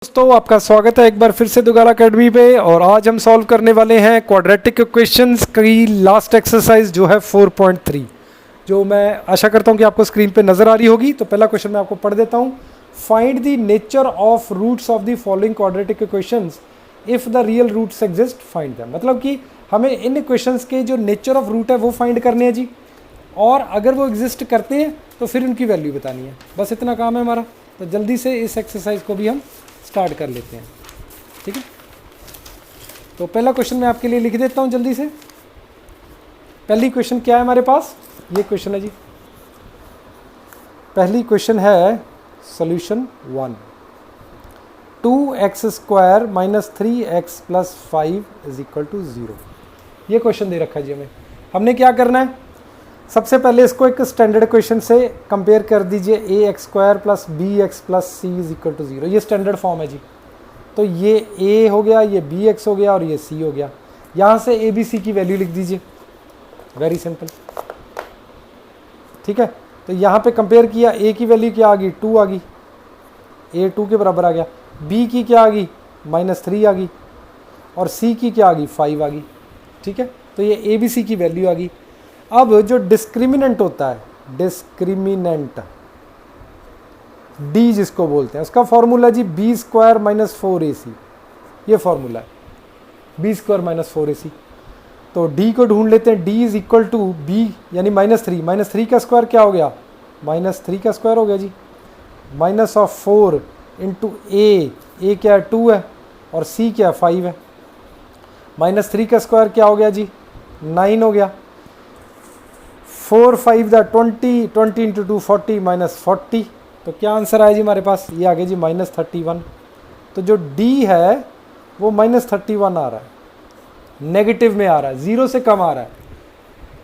दोस्तों आपका स्वागत है एक बार फिर से दुगाला अकेडमी पे। और आज हम सॉल्व करने वाले हैं क्वाड्रेटिक इक्वेशंस की लास्ट एक्सरसाइज जो है 4.3, जो मैं आशा करता हूं कि आपको स्क्रीन पे नज़र आ रही होगी। तो पहला क्वेश्चन मैं आपको पढ़ देता हूं। Find the nature of roots of the following quadratic equations if the real roots exist find them. मतलब कि हमें इन इक्वेशंस के जो नेचर ऑफ रूट है वो फाइंड करने हैं जी, और अगर वो एग्जिस्ट करते हैं तो फिर उनकी वैल्यू बतानी है। बस इतना काम है हमारा। तो जल्दी से इस एक्सरसाइज को भी हम स्टार्ट कर लेते हैं, ठीक है। तो पहला क्वेश्चन मैं आपके लिए लिख देता हूं जल्दी से। पहली क्वेश्चन क्या है हमारे पास, ये क्वेश्चन है जी। पहली क्वेश्चन है solution 1, 2x square minus 3x plus 5 is equal to 0। ये क्वेश्चन दे रखा है जी हमें। हमने क्या करना है, सबसे पहले इसको एक स्टैंडर्ड क्वेश्चन से कंपेयर कर दीजिए। A x square plus b x plus c is equal to 0, ये स्टैंडर्ड फॉर्म है जी। तो ये ए हो गया, ये बी एक्स हो गया और ये सी हो गया। यहाँ से ए बी सी की वैल्यू लिख दीजिए, वेरी सिंपल, ठीक है। तो यहाँ पे कंपेयर किया, ए की वैल्यू क्या आ गई, 2 आ गई, ए 2 के बराबर आ गया। बी की क्या आ गई, -3 आ गई, और सी की क्या आ गई, 5 आ गई, ठीक है। तो ये ए बी सी की वैल्यू आ गई। अब जो डिस्क्रिमिनेंट होता है, डिस्क्रिमिनेंट डी जिसको बोलते हैं, उसका फॉर्मूला जी बी स्क्वायर माइनस 4ac, ये फॉर्मूला है बी स्क्वायर माइनस 4ac। तो डी को ढूंढ लेते हैं। D is equal to B यानी -3, -3 का स्क्वायर क्या हो गया, -3 का स्क्वायर हो गया जी, माइनस ऑफ 4 इंटू ए क्या है 2 है, और सी क्या है 5 है। -3 का स्क्वायर क्या हो गया जी, 9 हो गया। 4 5 द 20, 20 इंटू 2 40 माइनस 40। तो क्या आंसर आया जी हमारे पास, ये आ गया जी -31। तो जो डी है वो -31 आ रहा है, नेगेटिव में आ रहा है, 0 से कम आ रहा है।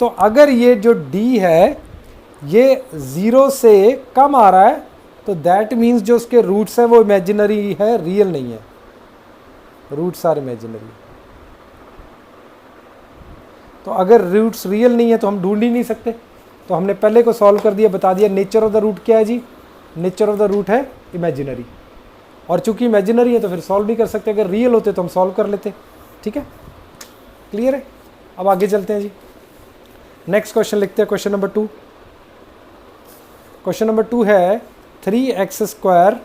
तो अगर ये जो डी है ये 0 से कम आ रहा है तो दैट मीन्स जो उसके रूट्स है वो इमेजिनरी है, रियल नहीं है। Roots are imaginary. तो अगर रूट्स रियल नहीं है तो हम ढूंढ ही नहीं सकते। तो हमने पहले को सॉल्व कर दिया, बता दिया नेचर ऑफ द रूट क्या है जी, नेचर ऑफ द रूट है इमेजिनरी। और चूंकि इमेजिनरी है तो फिर सॉल्व नहीं कर सकते, अगर रियल होते तो हम सॉल्व कर लेते, ठीक है, क्लियर है। अब आगे चलते हैं जी, नेक्स्ट क्वेश्चन लिखते हैं, क्वेश्चन नंबर 2। क्वेश्चन नंबर 2 है 3x स्क्वायर,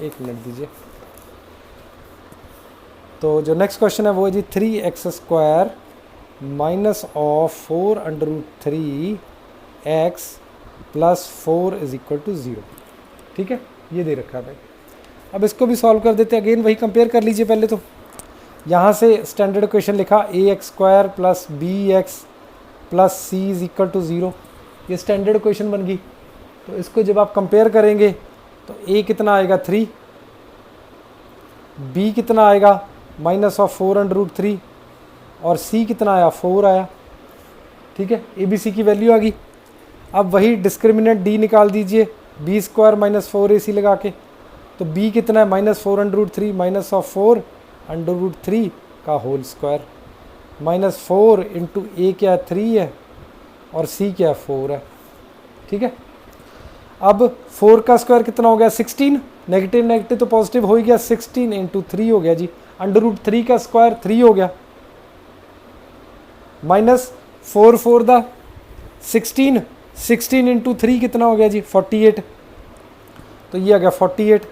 एक मिनट दीजिए। तो जो नेक्स्ट क्वेश्चन है वो है जी 3x square minus of 4√3x plus 4 is equal to 0, ठीक है। ये दे रखा है भाई। अब इसको भी सॉल्व कर देते हैं, अगेन वही कंपेयर कर लीजिए पहले। तो यहाँ से स्टैंडर्ड क्वेश्चन लिखा ax square plus bx plus c is equal to 0, ये स्टैंडर्ड क्वेश्चन बन गई। तो इसको जब आप कंपेयर करेंगे तो a कितना आएगा 3, b कितना आएगा माइनस ऑफ 4√3, और c कितना आया 4 आया, ठीक है। ए बी सी की वैल्यू आ गई। अब वही डिस्क्रिमिनेंट d निकाल दीजिए, बी स्क्वायर माइनस 4ac लगा के। तो b कितना है -4√3 माइनस ऑफ 4√3 का होल स्क्वायर, -4 इंटू ए क्या है 3 है, और c क्या है 4 है, ठीक है। अब 4 का स्क्वायर कितना हो गया 16, नेगेटिव नेगेटिव तो पॉजिटिव हो ही गया, 16 इंटू 3 हो गया जी, √3 का स्क्वायर 3 हो गया, माइनस 4 4 द 16, 16 इंटू 3 कितना हो गया जी 48। तो ये आ गया 48,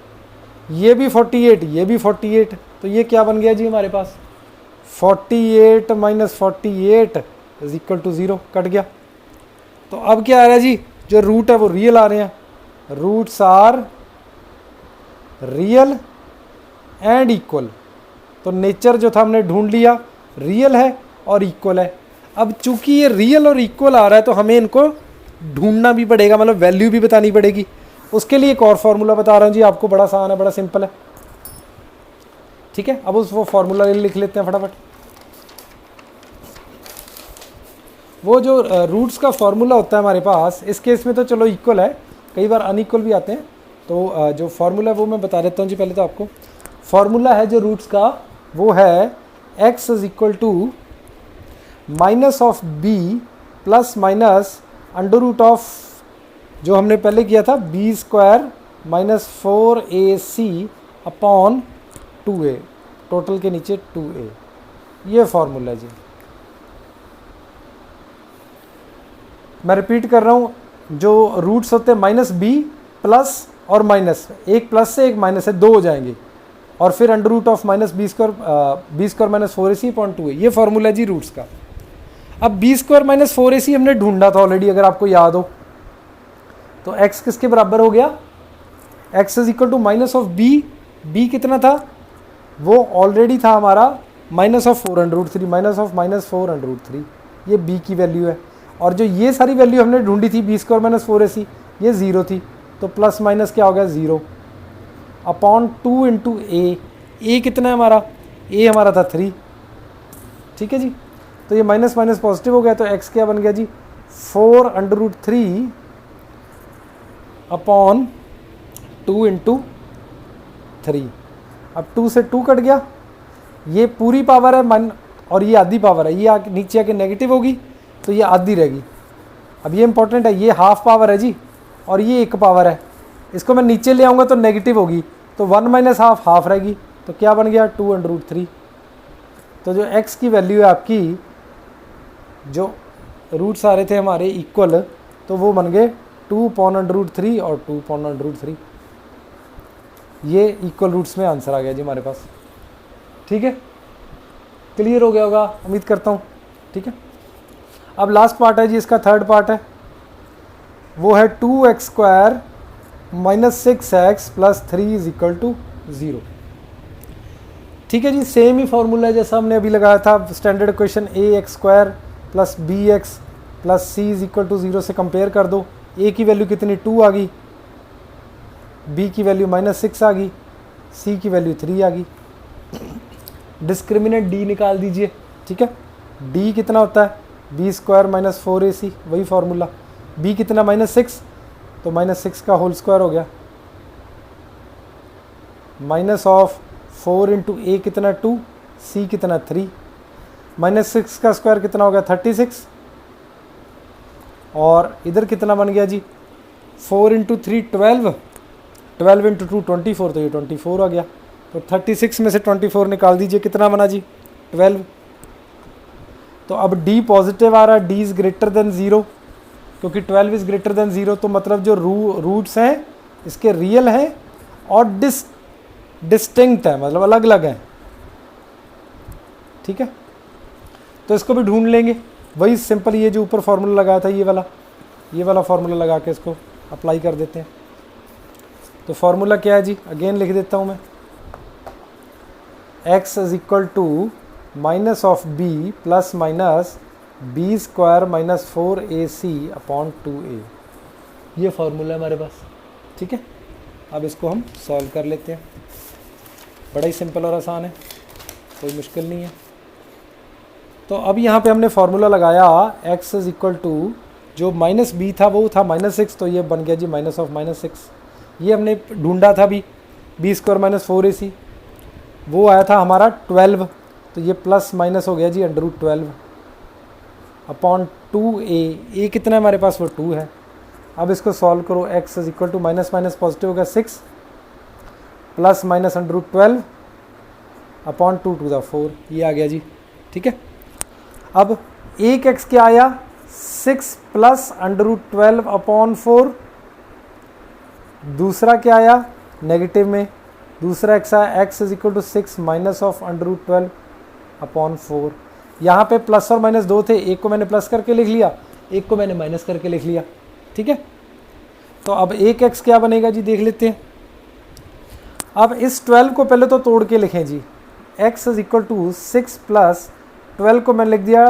ये भी 48, ये भी 48। तो ये क्या बन गया जी हमारे पास, 48 minus 48 is equal to 0, cut गया। तो अब क्या आ रहा है जी, जो रूट है वो रियल आ रहे हैं, roots are real and equal. तो नेचर जो था हमने ढूंढ लिया, रियल है और इक्वल है। अब चूंकि ये रियल और इक्वल आ रहा है तो हमें इनको ढूंढना भी पड़ेगा, मतलब वैल्यू भी बतानी पड़ेगी। उसके लिए एक और फार्मूला बता रहा हूँ जी आपको, बड़ा आसान है, बड़ा सिंपल है, ठीक है। अब वो फार्मूला लिख लेते हैं फटाफट। वो जो रूट्स का फार्मूला होता है हमारे पास, इस केस में तो चलो इक्वल है, कई बार अनइक्वल भी आते हैं। तो जो फार्मूला है वो मैं बता देता हूँ जी। पहले तो आपको फार्मूला है जो रूट्स का, वो है x is equal to minus of b plus minus under root of जो हमने पहले किया था B square minus 4ac upon 2a, total के नीचे 2a, ये फॉर्मूला है जी। मैं रिपीट कर रहा हूँ, जो रूट्स होते हैं माइनस बी प्लस और माइनस, एक प्लस से एक माइनस है, दो हो जाएंगे, और फिर under root of minus B square minus 4ac upon 2a, ये फॉर्मूला है जी रूट्स का। अब बी स्क्वायर माइनस 4ac हमने ढूंढा था ऑलरेडी, अगर आपको याद हो तो x किसके बराबर हो गया, x is equal to minus of b कितना था, वो ऑलरेडी था हमारा minus of 4√3, minus of minus 4√3, ये b की वैल्यू है। और जो ये सारी वैल्यू हमने ढूंढी थी बी स्क्वायर माइनस 4ac, ये 0 थी, तो प्लस माइनस क्या हो गया 0 अपॉन 2 इंटू ए कितना है हमारा, a हमारा था 3, ठीक है जी। तो ये माइनस माइनस पॉजिटिव हो गया, तो x क्या बन गया जी 4√3 अपॉन 2 इंटू 3। अब 2 से 2 कट गया, ये पूरी पावर है और ये आधी पावर है, ये नीचे आके नेगेटिव होगी तो ये आधी रहेगी। अब ये इंपॉर्टेंट है, ये हाफ पावर है जी और ये एक पावर है, इसको मैं नीचे ले आऊँगा तो नेगेटिव होगी, तो 1 माइनस हाफ रहेगी, तो क्या बन गया 2√3। तो जो x की वैल्यू है आपकी, जो रूट्स आ रहे थे हमारे इक्वल, तो वो बन गए 2/√3 और 2/√3, ये इक्वल रूट्स में आंसर आ गया जी हमारे पास। ठीक है, क्लियर हो गया होगा उम्मीद करता हूँ। ठीक है, अब लास्ट पार्ट है जी, इसका थर्ड पार्ट है, वो है 2x² minus 6x plus 3 is equal to 0। ठीक है जी, सेम ही फॉर्मूला है जैसा हमने अभी लगाया था standard equation, ax² plus bx plus c is equal to 0 से कंपेयर कर दो। a की वैल्यू कितनी 2 आ गई, b की वैल्यू माइनस 6 आ गई, c की वैल्यू 3 आ गई। डिस्क्रिमिनेंट d निकाल दीजिए। ठीक है, d कितना होता है b² माइनस 4ac, वही फार्मूला। b कितना -6, तो -6 का होल स्क्वायर हो गया, माइनस ऑफ 4 इंटू a कितना 2, c कितना 3, -6 का स्क्वायर कितना हो गया 36, और इधर कितना बन गया जी 4 इंटू 3 12, 12 इंटू 2 24, तो ये 24 आ गया। तो 36 में से 24 निकाल दीजिए, कितना बना जी 12। तो अब d पॉजिटिव आ रहा है, d इज़ ग्रेटर देन 0, क्योंकि 12 इज़ ग्रेटर देन 0, तो मतलब जो रूट्स हैं इसके रियल हैं और डिस्टिंक्ट है, मतलब अलग अलग हैं। ठीक है, तो इसको भी ढूंढ लेंगे, वही सिंपल ये जो ऊपर फार्मूला लगाया था ये वाला फार्मूला लगा के इसको अप्लाई कर देते हैं। तो फार्मूला क्या है जी, अगेन लिख देता हूँ मैं, x is equal to minus of b plus minus b² minus 4ac upon 2a, ये फार्मूला है हमारे पास। ठीक है, अब इसको हम सॉल्व कर लेते हैं, बड़ा ही सिंपल और आसान है, कोई मुश्किल नहीं है। तो अब यहाँ पे हमने फार्मूला लगाया, x इज इक्वल टू जो माइनस b था वो था -6, तो ये बन गया जी माइनस ऑफ -6। ये हमने ढूंढा था भी b² माइनस 4ac, वो आया था हमारा 12, तो ये प्लस माइनस हो गया जी √12 अपॉन 2a कितना है हमारे पास, वो 2 है। अब इसको सॉल्व करो, x is equal to minus minus positive हो गया 6 plus minus √12 upon 2 to the 4, ये आ गया जी। ठीक है, अब एक x क्या आया 6 प्लस √12 अपॉन 4, दूसरा क्या आया नेगेटिव में, दूसरा x आया x is equal to 6 minus of √12 upon 4। यहाँ पे प्लस और माइनस दो थे, एक को मैंने प्लस करके लिख लिया, एक को मैंने माइनस करके लिख लिया। ठीक है, तो अब एक x क्या बनेगा जी, देख लेते हैं। अब इस 12 को पहले तो तोड़ के लिखें जी, x is equal to 6 plus 12 को मैंने लिख दिया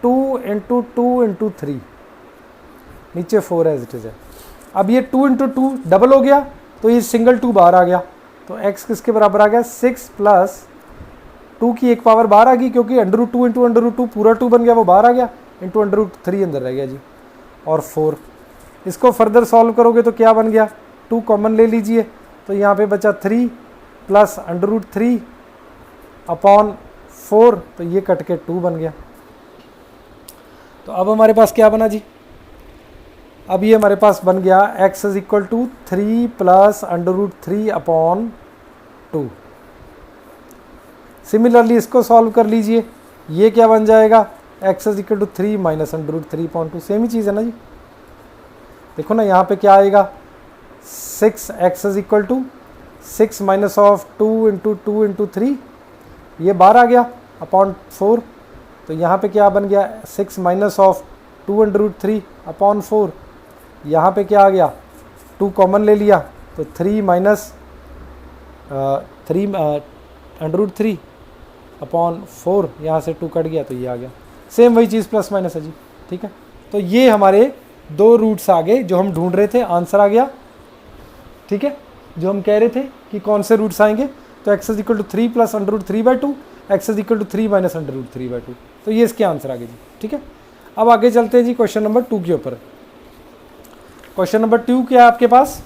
2 इंटू 2 इंटू 3, नीचे 4 एज इट इज़ है। अब ये 2 इंटू 2 डबल हो गया, तो ये सिंगल 2 बाहर आ गया, तो x किसके बराबर आ गया 6 प्लस 2 की एक पावर बाहर आ गई, क्योंकि √2 इंटू √2 पूरा 2 बन गया, वो बाहर आ गया, इंटू √3 अंदर रह गया जी, और 4। इसको फर्दर सॉल्व करोगे तो क्या बन गया, 2 कॉमन ले लीजिए, तो यहाँ पे बचा 3 प्लस √3 अपॉन 4, तो ये कट के 2 बन गया। तो अब हमारे पास क्या बना जी, अब ये हमारे पास बन गया x is equal to 3 plus √3/2। Similarly इसको सॉल्व कर लीजिए, ये क्या बन जाएगा, x is equal to 3 minus √3/2। Same ही चीज़ है ना जी। देखो ना यहाँ पे क्या आएगा, 6x is equal to 6 minus of 2 into 2 into 3, ये 12 आ गया अपॉन 4। तो यहाँ पे क्या बन गया, 6 माइनस ऑफ 2√3/4। यहाँ पे क्या आ गया, 2 कॉमन ले लिया तो 3 माइनस 3√3/4, यहाँ से 2 कट गया तो ये आ गया। सेम वही चीज़ प्लस माइनस है जी, ठीक है। तो ये हमारे 2 रूट्स आ गए जो हम ढूंढ रहे थे, आंसर आ गया, ठीक है। जो हम कह रहे थे कि कौन से रूट्स आएंगे, तो x is equal to 3 plus √3/2, x is equal to 3 minus √3/2। तो ये इसके आंसर आ गए जी, ठीक है। अब आगे चलते हैं जी क्वेश्चन नंबर 2 के ऊपर। क्वेश्चन नंबर 2 क्या है आपके पास,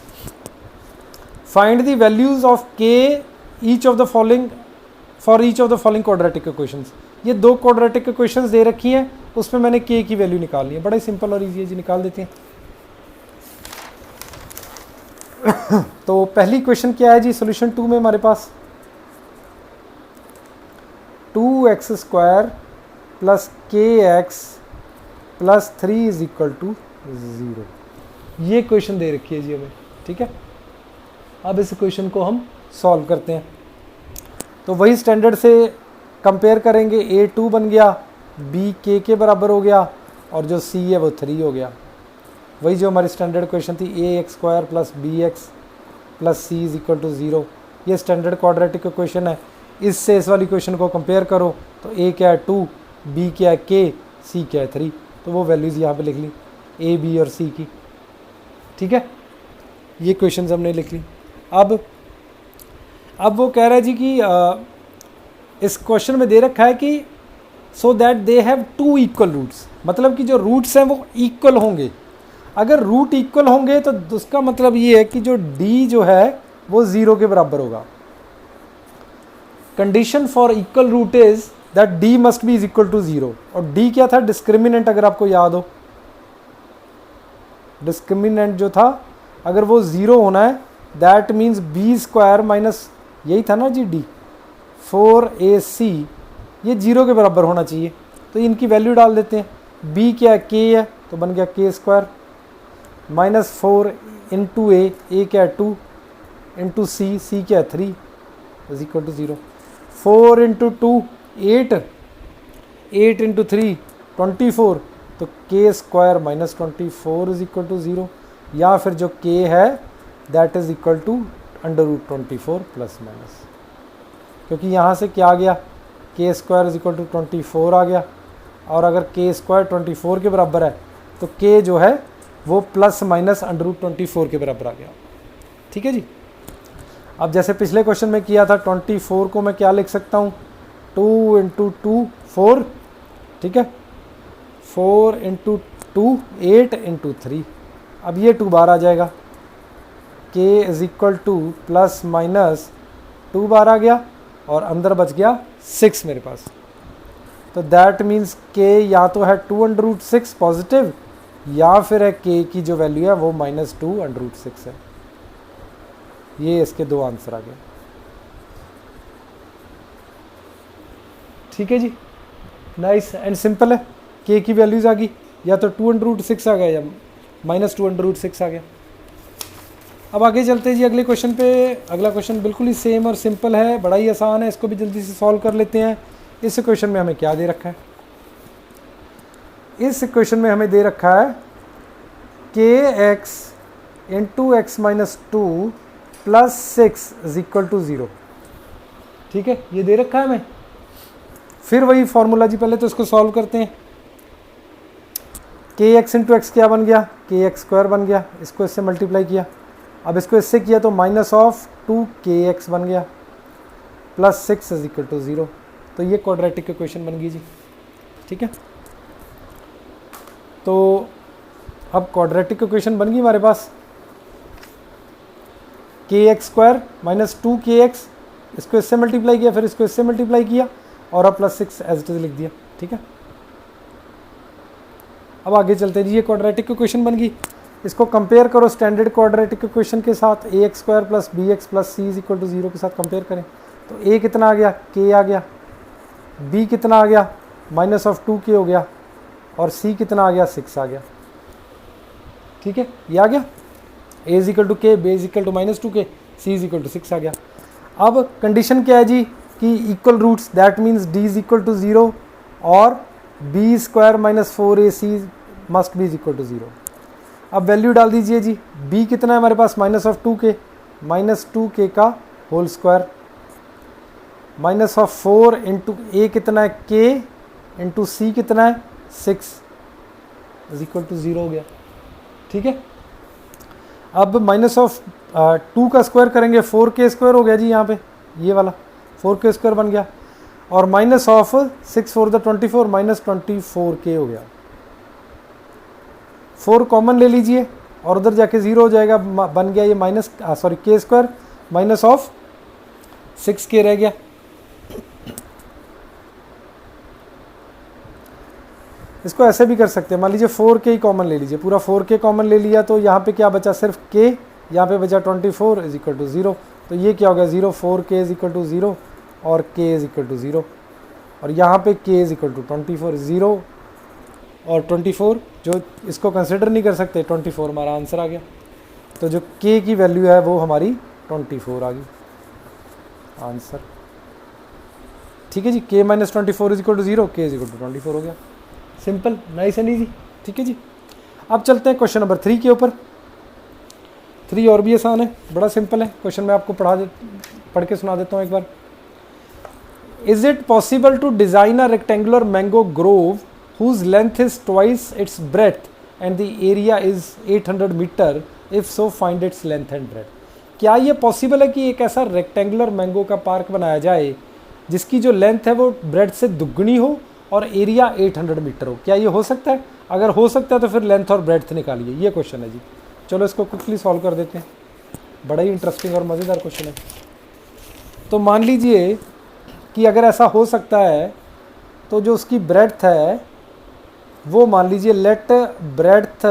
find the values of k each of the following for each of the following quadratic equations. ये 2 क्वाड्रेटिक इक्वेशंस दे रखी हैं, उसमें मैंने k की वैल्यू निकालनी है। बड़ा ही सिंपल और इजी है जी, निकाल देते हैं। तो पहली क्वेश्चन क्या है जी, सोल्यूशन 2 में हमारे पास 2x² plus kx plus 3 is equal to 0। ये क्वेश्चन दे रखी है जी हमें, ठीक है। अब इस क्वेश्चन को हम सॉल्व करते हैं। तो वही स्टैंडर्ड से कंपेयर करेंगे, a 2 बन गया, b k के बराबर हो गया, और जो c है वो 3 हो गया। वही जो हमारी स्टैंडर्ड क्वेश्चन थी, ax² plus bx plus c is equal to 0। ये स्टैंडर्ड क्वाड्रेटिक इक्वेशन है। इससे इस वाली इक्वेशन को कंपेयर करो तो a क्या है 2, b क्या है k, c क्या है 3। तो वो वैल्यूज़ यहाँ पे लिख ली a b और c की, ठीक है। ये क्वेश्चन हमने लिख ली। अब वो कह रहा है जी कि इस क्वेश्चन में दे रखा है कि so that they have 2 equal roots, मतलब कि जो रूट्स हैं वो इक्वल होंगे। अगर रूट इक्वल होंगे तो उसका मतलब ये है कि जो d जो है वो 0 के बराबर होगा। Condition for equal root is that d must be is equal to 0। और d क्या था, डिस्क्रिमिनेंट, अगर आपको याद हो, डिस्क्रिमिनेंट जो था अगर वो 0 होना है, दैट मीन्स b² माइनस, यही था ना जी d, 4ac, ये 0 के बराबर होना चाहिए। तो इनकी वैल्यू डाल देते हैं। b क्या है, k है, तो बन गया k² माइनस 4 इंटू a क्या है 2 इंटू c क्या है 3 is equal to 0। 4 into 2 8 into 3 24, तो k² minus 24 is equal to 0, या फिर जो k है that is equal to √24 plus minus, क्योंकि यहाँ से क्या आ गया, k² इज इक्वल टू 24 आ गया, और अगर k² 24 के बराबर है तो k जो है वो प्लस माइनस √24 के बराबर आ गया, ठीक है जी। अब जैसे पिछले क्वेश्चन में किया था, 24 को मैं क्या लिख सकता हूँ, 2 इंटू 2 4, ठीक है, 4 इंटू 2 8 इंटू 3। अब ये 2 बार आ जाएगा, k is equal two plus minus 2 बार आ गया, और अंदर बच गया 6 मेरे पास। तो दैट मीन्स k या तो है 2√6 पॉजिटिव, या फिर है k की जो वैल्यू है वो -2√6 है। ये इसके 2 आंसर आ गए, ठीक है जी। नाइस एंड सिंपल है, k की वैल्यूज आ गई, या तो 2√6 आ गया या -2√6 आ गया। अब आगे चलते हैं जी अगले क्वेश्चन पे। अगला क्वेश्चन बिल्कुल ही सेम और सिंपल है, बड़ा ही आसान है, इसको भी जल्दी से सॉल्व कर लेते हैं। इस क्वेश्चन में हमें क्या दे रखा है, इस क्वेश्चन में हमें दे रखा है kx into x minus 2 plus 6 is equal to 0, ठीक है, ये दे रखा है हमें। फिर वही फॉर्मूला जी, पहले तो इसको सॉल्व करते हैं। kx इंटू एक्स क्या बन गया, kx² बन गया, इसको इससे मल्टीप्लाई किया, अब इसको इससे किया तो -2kx बन गया, प्लस 6 इज इक्वल टू 0। तो ये क्वाड्रेटिक इक्वेशन बन गई जी, ठीक है। तो अब क्वाड्रेटिक इक्वेशन बन गई हमारे पास, kx² माइनस 2kx, इसको इससे मल्टीप्लाई किया, फिर इसको इससे मल्टीप्लाई किया, और अब प्लस 6 एज इट इज लिख दिया, ठीक है। अब आगे चलते हैं जी, ये क्वाड्रेटिक इक्वेशन बन गई। इसको कंपेयर करो स्टैंडर्ड क्वाड्रेटिक इक्वेशन के साथ, a x square plus b x plus c is equal to 0 के साथ कंपेयर करें तो ए कितना आ गया, के आ गया, बी कितना आ गया, माइनस ऑफ 2 के हो गया, और सी कितना आ गया, 6 आ गया। ठीक है, ये आ गया, A is equal to K, B is equal to minus 2 K, C is equal to 6 आ गया। अब कंडीशन क्या है जी कि equal roots, that means D is equal to 0 और B square minus 4ac must be is equal to 0। अब value डाल दीजिए जी, b कितना है हमारे पास, minus of 2k, minus 2k का whole square, minus of 4 into a कितना है, k इंटू सी कितना है, 6 इज इक्वल टू 0 हो गया। ठीक है, अब माइनस ऑफ 2 का स्क्वायर करेंगे, 4k स्क्वायर हो गया जी, यहाँ पे ये वाला 4k स्क्वायर बन गया, और minus of 6 4 the 24 minus 24k हो गया। 4 कॉमन ले लीजिए और उधर जाके 0 हो जाएगा, बन गया ये minus sorry k square minus of 6k रह गया। इसको ऐसे भी कर सकते हैं, मान लीजिए 4k ही कॉमन ले लीजिए, पूरा 4k कॉमन ले लिया तो यहाँ पे क्या बचा, सिर्फ k, यहाँ पे बचा 24 इज इक्वल टू 0, तो ये क्या हो गया 0, 4k इज इक्वल टू 0 और k इज इक्वल टू 0, और यहाँ पे k इज इक्वल टू 24, 0 और 24, जो इसको कंसिडर नहीं कर सकते, 24 हमारा आंसर आ गया। तो जो k की वैल्यू है वो हमारी 24 आ गई आंसर। ठीक है जी, k minus 24 is equal to 0, k is equal to 24 हो गया। Simple, nice and easy. ठीक है जी, अब चलते हैं क्वेश्चन नंबर 3 के ऊपर। 3 और भी आसान है, बड़ा सिंपल है क्वेश्चन, मैं आपको पढ़ के सुना देता हूँ एक बार। Is it possible to design a rectangular mango grove whose length is twice its breadth and the area is 800 meter, if so find its length and breadth। क्या ये पॉसिबल है कि एक ऐसा रेक्टेंगुलर मैंगो का पार्क बनाया जाए जिसकी जो लेंथ है वो ब्रेड से दुगनी हो और एरिया 800 मीटर हो? क्या ये हो सकता है? अगर हो सकता है तो फिर लेंथ और ब्रेड्थ निकालिए, ये क्वेश्चन है जी। चलो इसको क्विकली सॉल्व कर देते हैं, बड़ा ही इंटरेस्टिंग और मज़ेदार क्वेश्चन है। तो मान लीजिए कि अगर ऐसा हो सकता है तो जो उसकी ब्रेड्थ है वो मान लीजिए let breadth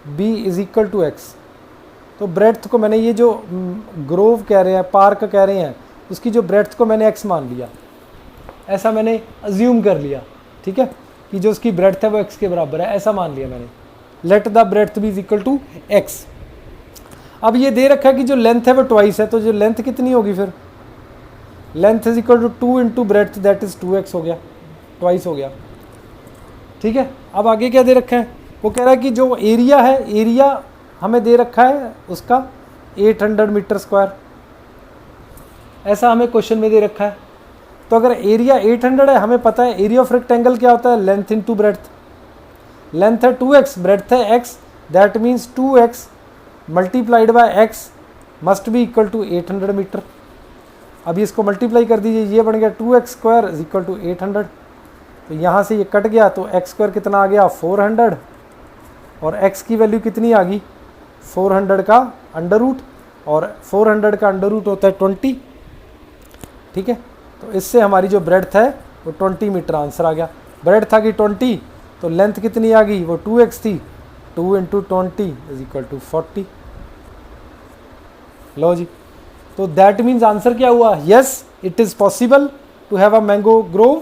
B is equal to X. तो ब्रेड्थ को मैंने, ये जो ग्रोव कह रहे हैं, पार्क कह रहे हैं, उसकी जो ब्रेड्थ को मैंने एक्स मान लिया, ऐसा मैंने अज्यूम कर लिया। ठीक है, कि जो उसकी ब्रेड्थ है वो एक्स के बराबर है, ऐसा मान लिया मैंने। Let the breadth B is equal to X. अब ये दे रखा है कि जो लेंथ है वो ट्वाइस है, तो जो लेंथ कितनी होगी फिर? Length is equal to 2 into breadth, that is 2x हो गया, ट्वाइस हो गया। ठीक है, अब आगे क्या दे रखा है? वो कह रहा है कि जो एरिया है, एरिया हमें दे रखा है उसका 800 मीटर स्क्वायर, ऐसा हमें क्वेश्चन में दे रखा है। तो अगर एरिया 800 है, हमें पता है एरिया ऑफ रेक्टेंगल क्या होता है, लेंथ इनटू ब्रेड्थ। लेंथ है 2x, ब्रेड्थ है x, that means 2x multiplied by x must be equal to 800 metre. अब इसको मल्टीप्लाई कर दीजिए, ये बन गया 2x square is equal to 800। तो यहाँ से ये कट गया तो x स्क्वायर कितना आ गया, 400, और x की वैल्यू कितनी आ गई, 400 का अंडर रूट, और 400 का अंडर रूट होता है 20। ठीक है, तो इससे हमारी जो ब्रेड्थ है वो 20 मीटर आंसर आ गया। ब्रेड्थ आ गई 20, तो लेंथ कितनी आ गई, वो 2x थी, 2 इंटू 20 इज इक्वल टू 40। लो जी, तो दैट मीन्स आंसर क्या हुआ, yes it is possible to have a mango grove.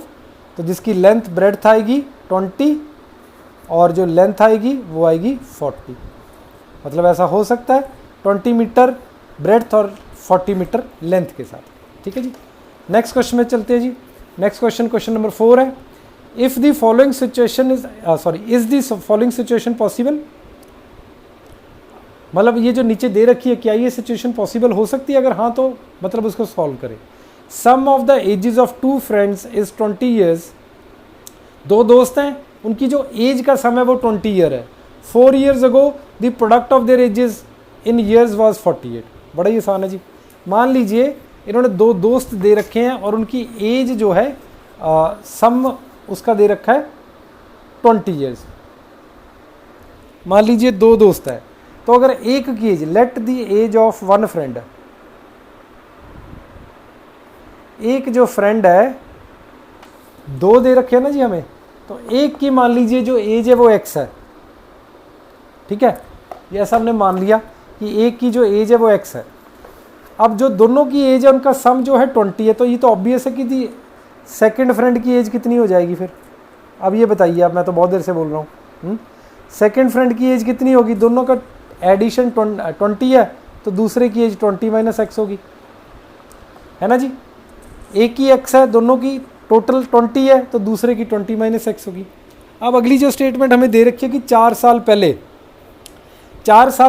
तो जिसकी लेंथ ब्रेड्थ आएगी 20 और जो लेंथ आएगी वो आएगी 40, मतलब ऐसा हो सकता है 20 मीटर ब्रेड्थ और 40 मीटर लेंथ के साथ। ठीक है जी, नेक्स्ट क्वेश्चन में चलते हैं जी। नेक्स्ट क्वेश्चन, क्वेश्चन नंबर 4 है, if the following situation is is the following situation possible. मतलब ये जो नीचे दे रखी है, क्या ये सिचुएशन पॉसिबल हो सकती है? अगर हाँ तो मतलब उसको सॉल्व करें। Sum of the ages of 2 friends is 20 years. 2 दोस्त हैं, उनकी जो एज का समय वो 20 ईयर है। 4 years ago the product of their edges in years was 48। बड़ा ही आसान है जी। मान लीजिए इन्होंने 2 दोस्त दे रखे हैं और उनकी एज जो है सम उसका दे रखा है 20 ईयर्स। मान लीजिए 2 दोस्त है, तो अगर एक की age, let the age of one friend, एक जो फ्रेंड है, 2 दे रखे हैं ना जी हमें, तो एक की मान लीजिए जो एज है वो x है, ठीक है, ये ऐसा हमने मान लिया कि एक की जो एज है वो x है। अब जो दोनों की एज है उनका सम जो है 20 है, तो ये तो ऑब्वियस है कि दी सेकंड फ्रेंड की एज कितनी हो जाएगी फिर। अब ये बताइए, अब मैं तो बहुत देर से बोल रहा हूँ, सेकंड फ्रेंड की एज कितनी होगी, दोनों का एडिशन 20 है तो दूसरे की एज 20 माइनस एक्स होगी, है ना जी। एक ही एक्स है, दोनों की टोटल 20 है तो दूसरे की 20 माइनस एक्स होगी। अब अगली जो स्टेटमेंट हमें दे रखी है कि 4 साल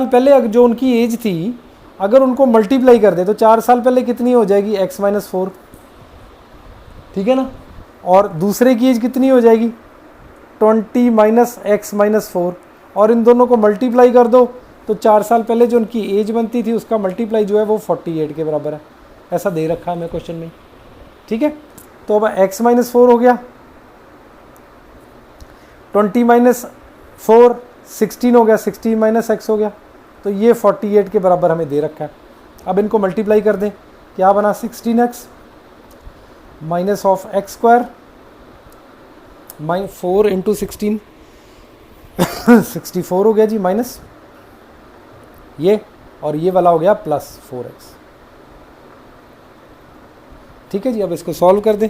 पहले अगर जो उनकी एज थी अगर उनको मल्टीप्लाई कर दे तो 4 साल पहले कितनी हो जाएगी, x माइनस 4, ठीक है ना। और दूसरे की एज कितनी हो जाएगी 20 माइनस एक्स माइनस 4, और इन दोनों को मल्टीप्लाई कर दो तो 4 साल पहले जो उनकी एज बनती थी उसका मल्टीप्लाई जो है वो 48 के बराबर है, ऐसा दे रखा है हमें क्वेश्चन में, ठीक है। तो अब x माइनस 4 हो गया, 20 माइनस 4 16 हो गया, 16 माइनस एक्स हो गया, तो ये 48 के बराबर हमें दे रखा है। अब इनको मल्टीप्लाई कर दें, क्या बना 16x minus of x square 4 into 16 64 हो गया जी, माइनस ये और ये वाला हो गया प्लस 4x, ठीक है जी। अब इसको सॉल्व कर दें,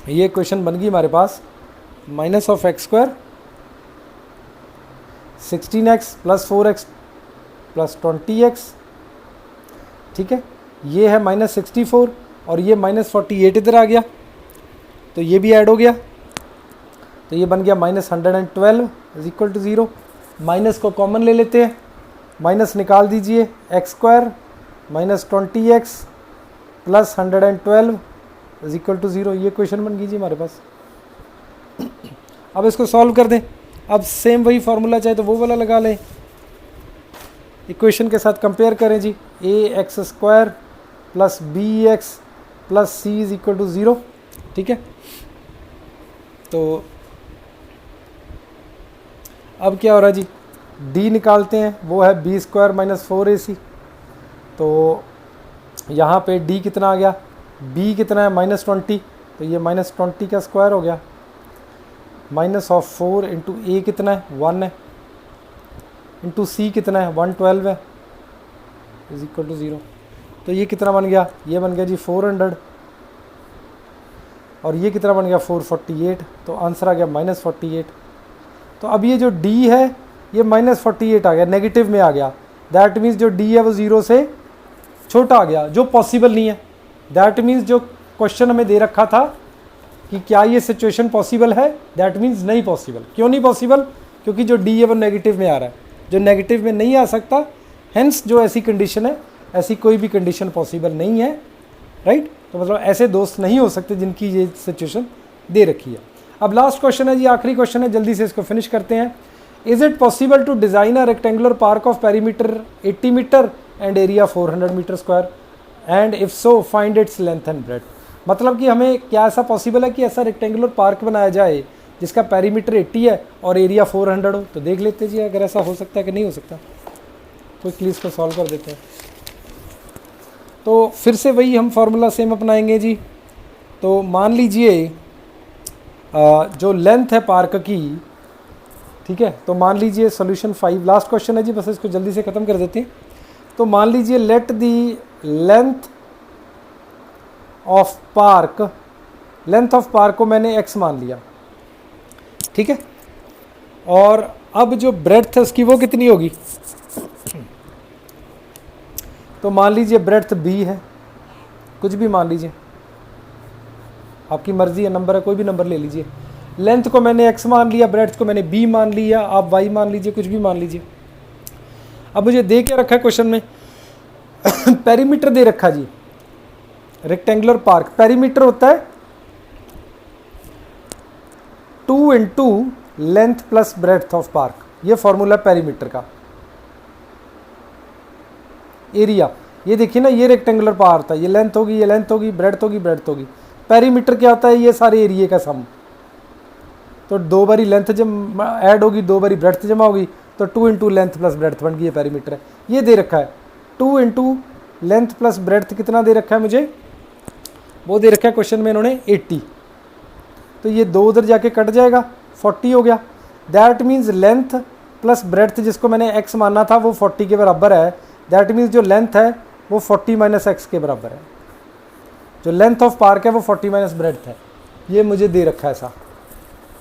ये क्वेश्चन बन गई हमारे पास minus of x square 16x plus 4x plus 20x, ठीक है। ये है माइनस 64 और ये माइनस 48 इधर आ गया तो ये भी ऐड हो गया, तो ये बन गया minus 112 is equal to 0। Minus को कॉमन ले लेते हैं, माइनस निकाल दीजिए, X square minus 20x plus 112 is equal to 0। ये क्वेश्चन बन कीजिए हमारे पास। अब इसको सॉल्व कर दें, अब सेम वही फार्मूला चाहे तो वो वाला लगा लें, इक्वेशन के साथ कंपेयर करें जी, a x square plus b x plus c is equal to 0, ठीक है। तो अब क्या हो रहा है जी, डी निकालते हैं, वो है बी स्क्वायर माइनस 4ac, तो यहाँ पे डी कितना आ गया, बी कितना है माइनस 20, तो ये माइनस 20 का स्क्वायर हो गया, माइनस ऑफ 4 इंटू ए कितना है 1 है, इंटू सी कितना है 112 है, इज इक्वल टू 0। तो ये कितना बन गया, ये बन गया जी 400 और ये कितना बन गया 448, तो आंसर आ गया माइनस 48। तो अब ये जो d है ये माइनस 48 आ गया, नेगेटिव में आ गया, दैट मीन्स जो d है वो 0 से छोटा आ गया, जो पॉसिबल नहीं है। दैट मीन्स जो क्वेश्चन हमें दे रखा था कि क्या ये सिचुएशन पॉसिबल है, दैट मीन्स नहीं पॉसिबल। क्यों नहीं पॉसिबल, क्योंकि जो d है वो नेगेटिव में आ रहा है, जो नेगेटिव में नहीं आ सकता, हेंस जो ऐसी कंडीशन है, ऐसी कोई भी कंडीशन पॉसिबल नहीं है, राइट। तो मतलब ऐसे दोस्त नहीं हो सकते जिनकी ये सिचुएशन दे रखी है। अब लास्ट क्वेश्चन है जी, आखिरी क्वेश्चन है, जल्दी से इसको फिनिश करते हैं। Is it possible to design a rectangular park of perimeter 80 metre and area 400 metre square, and if so find its length and breadth. मतलब कि हमें क्या ऐसा पॉसिबल है कि ऐसा रेक्टेंगुलर पार्क बनाया जाए जिसका पेरीमीटर 80 है और एरिया 400 हो। तो देख लेते जी अगर ऐसा हो सकता है कि नहीं हो सकता, क्विकली इसको सॉल्व कर देते हैं। तो फिर से वही हम फार्मूला सेम अपनाएंगे जी। तो मान लीजिए जो लेंथ है पार्क की, ठीक है, तो मान लीजिए सॉल्यूशन 5, लास्ट क्वेश्चन है जी, बस इसको जल्दी से ख़त्म कर देते हैं। तो मान लीजिए let the length of park को मैंने x मान लिया, ठीक है, और अब जो ब्रेड्थ है उसकी वो कितनी होगी, तो मान लीजिए ब्रेड्थ b है, कुछ भी मान लीजिए, आपकी मर्जी है, नंबर है, कोई भी नंबर ले लीजिए। लेंथ को मैंने x मान लिया, ब्रेड्थ को मैंने b मान लिया, आप y मान लीजिए, कुछ भी मान लीजिए। अब मुझे दे के रखा है क्वेश्चन में पेरीमीटर दे रखा जी, रेक्टेंगुलर पार्क पेरीमीटर होता है 2 into length plus breadth of park, ये फॉर्मूला पेरीमीटर का। एरिया, ये देखिए ना, ये रेक्टेंगुलर पार्क था, ये लेंथ होगी, ये लेंथ होगी, ब्रेड्थ होगी, ब्रेड्थ होगी। पेरीमीटर क्या होता है, ये सारे एरिया का सम। तो 2 बारी लेंथ जब ऐड होगी, 2 बारी ब्रेड्थ जमा होगी, तो 2 इंटू लेंथ प्लस ब्रेड्थ बन गई, ये पेरीमीटर है। ये दे रखा है 2 इंटू लेंथ प्लस ब्रेड्थ कितना दे रखा है मुझे, वो दे रखा है क्वेश्चन में इन्होंने 80। तो ये 2 उधर जाके कट जाएगा, 40 हो गया। That means length plus breadth जिसको मैंने x माना था वो 40 के बराबर है, दैट मीन्स जो लेंथ है वो 40 माइनस एक्स के बराबर है। जो लेंथ ऑफ पार्क है वो 40 माइनस ब्रेड्थ है, ये मुझे दे रखा है ऐसा।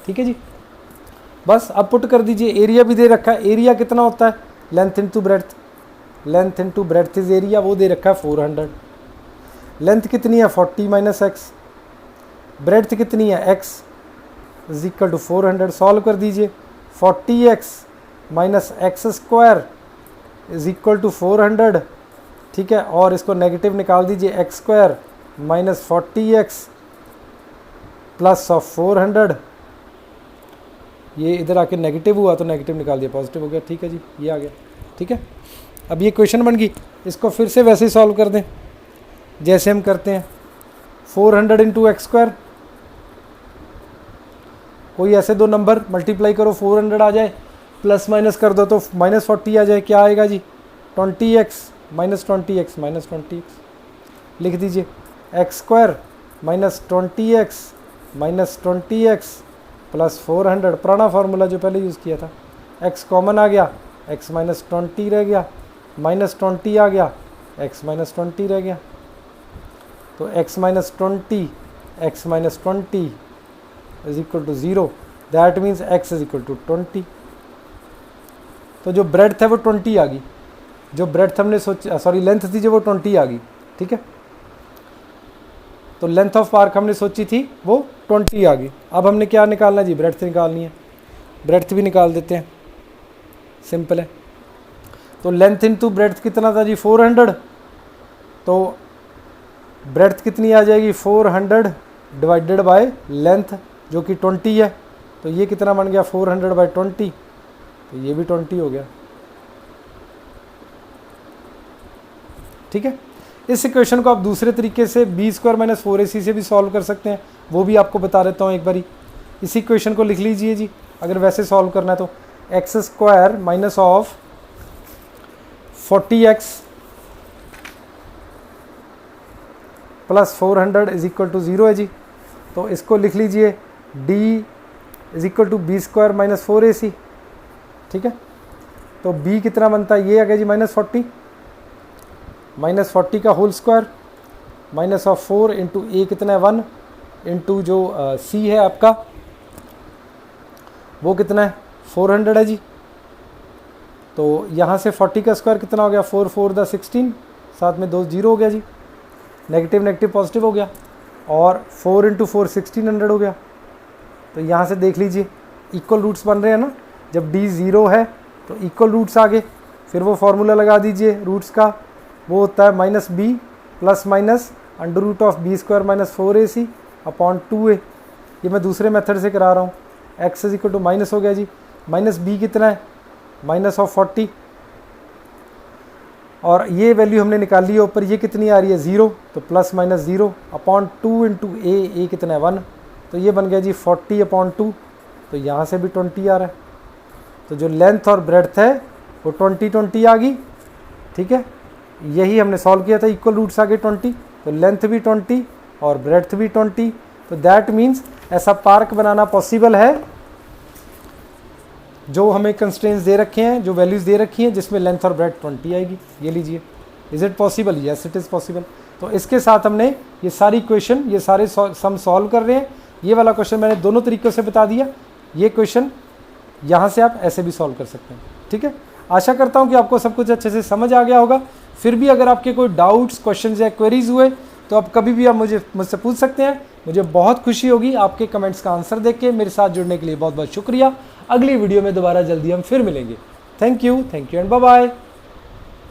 ठीक है जी, बस अब पुट कर दीजिए। एरिया भी दे रखा है, एरिया कितना होता है length into breadth, length into breadth is area, वो दे रखा है 400। लेंथ कितनी है 40 माइनस एक्स, ब्रेड्थ कितनी है x is equal to 400। Solve कर दीजिए, 40x minus X square is equal to 400। ठीक है, और इसको नेगेटिव निकाल दीजिए, X square minus 40x plus of 400। ये इधर आके नेगेटिव हुआ तो नेगेटिव निकाल दिया, पॉजिटिव हो गया। ठीक है जी, ये आ गया। ठीक है, अब ये क्वेश्चन बन गई, इसको फिर से वैसे ही सॉल्व कर दें जैसे हम करते हैं। 400 इंटू एक्स स्क्वायर, कोई ऐसे दो नंबर मल्टीप्लाई करो 400 आ जाए, प्लस माइनस कर दो तो माइनस 40 आ जाए। क्या आएगा जी 20x minus 20x minus 20x। लिख दीजिए X square minus 20x minus 20x plus 400, पुराना फार्मूला जो पहले यूज़ किया था। x कॉमन आ गया, x माइनस 20 रह गया, माइनस 20 आ गया, x माइनस 20 रह गया। तो x minus 20 x minus 20 is equal to 0, that means x is equal to 20। तो जो ब्रेड्थ है वो 20 आ गई, जो ब्रेड्थ हमने सोचा, सॉरी लेंथ थी जो वो 20 आ गई। ठीक है, तो लेंथ ऑफ पार्क हमने सोची थी वो 20 आ गई। अब हमने क्या निकालना है जी, ब्रेड्थ निकालनी है। ब्रेड्थ भी निकाल देते हैं, सिंपल है। तो लेंथ इंटू ब्रेड्थ कितना था जी 400, तो ब्रेड्थ कितनी आ जाएगी 400 डिवाइडेड बाय लेंथ जो कि 20 है। तो ये कितना बन गया 400 बाई 20, तो ये भी 20 हो गया। ठीक है, इस इक्वेशन को आप दूसरे तरीके से बी स्क्वायर माइनस 4ac से भी सॉल्व कर सकते हैं, वो भी आपको बता देता हूँ एक बारी। इसी इक्वेशन को लिख लीजिए जी, अगर वैसे सॉल्व करना है तो X square minus of 40x plus 400 is equal to 0 है जी। तो इसको लिख लीजिए d is equal to B square minus 4ac। ठीक है, तो b कितना बनता है, ये आ गया जी माइनस 40, माइनस 40 का whole square minus of 4 into a कितना है 1 इंटू जो c है आपका वो कितना है 400 है जी। तो यहाँ से 40 का स्क्वायर कितना हो गया 4 4 द 16, साथ में 2 0 हो गया जी, नेगेटिव नेगेटिव पॉजिटिव हो गया, और 4 इंटू 4 1600 हो गया। तो यहाँ से देख लीजिए इक्वल रूट्स बन रहे हैं ना, जब d 0 है तो इक्वल रूट्स आ गए। फिर वो फार्मूला लगा दीजिए रूट्स का, वो होता है minus B plus minus under root of B square minus 4ac upon 2a। ये मैं दूसरे मेथड से करा रहा हूँ। x is equal to minus हो गया जी, माइनस b कितना है माइनस ऑफ 40, और ये वैल्यू हमने निकाल ली है ऊपर, ये कितनी आ रही है 0, तो plus minus 0 upon 2 into a कितना है 1, तो ये बन गया जी 40 अपॉन 2, तो यहाँ से भी 20 आ रहा है। तो जो लेंथ और ब्रेड्थ है वो 20 आ गई। ठीक है, यही हमने सॉल्व किया था, इक्वल रूट्स आ गए 20, तो लेंथ भी 20 और ब्रेड्थ भी 20। तो दैट मीन्स ऐसा पार्क बनाना पॉसिबल है जो हमें कंस्ट्रेंट्स दे रखे हैं, जो वैल्यूज़ दे रखी हैं, जिसमें लेंथ और ब्रेड्थ 20 आएगी। ये लीजिए, is it possible, yes it is possible. तो इसके साथ हमने ये सारी क्वेश्चन, ये सारे सम सॉल्व कर रहे हैं। ये वाला क्वेश्चन मैंने दोनों तरीक़ों से बता दिया, ये क्वेश्चन यहाँ से आप ऐसे भी सॉल्व कर सकते हैं। ठीक है, आशा करता हूँ कि आपको सब कुछ अच्छे से समझ आ गया होगा। फिर भी अगर आपके कोई डाउट्स, क्वेश्चन या क्वेरीज हुए तो आप कभी भी आप मुझसे पूछ सकते हैं। मुझे बहुत खुशी होगी आपके कमेंट्स का आंसर देख के। मेरे साथ जुड़ने के लिए बहुत बहुत शुक्रिया। अगली वीडियो में दोबारा जल्दी हम फिर मिलेंगे। Thank you and bye bye.